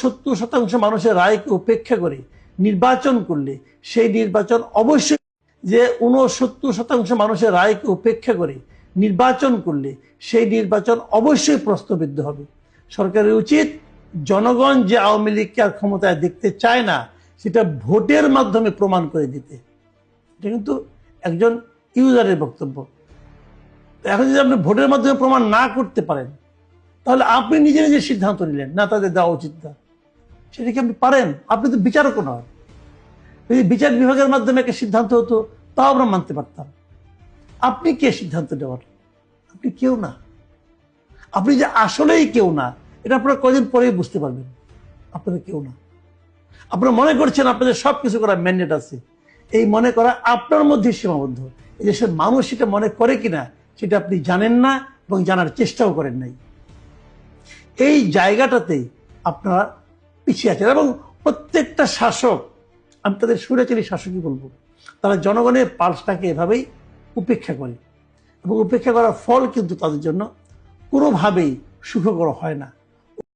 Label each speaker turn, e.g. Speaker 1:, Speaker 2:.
Speaker 1: 70% মানুষের রায়কে উপেক্ষা করে নির্বাচন করলে সেই নির্বাচন অবশ্যই, যে 69% মানুষের রায়কে উপেক্ষা করে নির্বাচন করলে সেই নির্বাচন অবশ্যই প্রশ্নবিদ্ধ হবে। সরকারের উচিত জনগণ যে আওয়ামী লীগকে আর ক্ষমতায় দেখতে চায় না সেটা ভোটের মাধ্যমে প্রমাণ করে দিতে। এটা কিন্তু একজন ইউজারের বক্তব্য। এখন যদি আপনি ভোটের মাধ্যমে প্রমাণ না করতে পারেন তাহলে আপনি নিজে নিজে সিদ্ধান্ত নিলেন না তাদের দেওয়া উচিত না, সেটা কি আপনি পারেন? আপনি তো বিচারকও নয়। যদি বিচার বিভাগের মাধ্যমে একটা সিদ্ধান্ত হতো তাও আমরা মানতে পারতাম। আপনি কে সিদ্ধান্ত নেওয়ার? আপনি কেউ না। আপনি যে আসলেই কেউ না এটা আপনারা কদিন পরেই বুঝতে পারবেন। আপনারা কেউ না। আপনারা মনে করছেন আপনাদের সবকিছু করার ম্যান্ডেট আছে। এই মনে করা আপনার মধ্যে সীমাবদ্ধ। এই দেশের মানুষ সেটা মনে করে কিনা সেটা আপনি জানেন না এবং জানার চেষ্টাও করেন নাই। এই জায়গাটাতেই আপনারা পিছিয়ে আছেন। এবং প্রত্যেকটা শাসক, আমি তাদের স্বৈরাচারী শাসকই বলবো, তারা জনগণের পালসটাকে এভাবেই উপেক্ষা করে এবং উপেক্ষা করার ফল কিন্তু তাদের জন্য কোনোভাবেই সুখকর হয় না।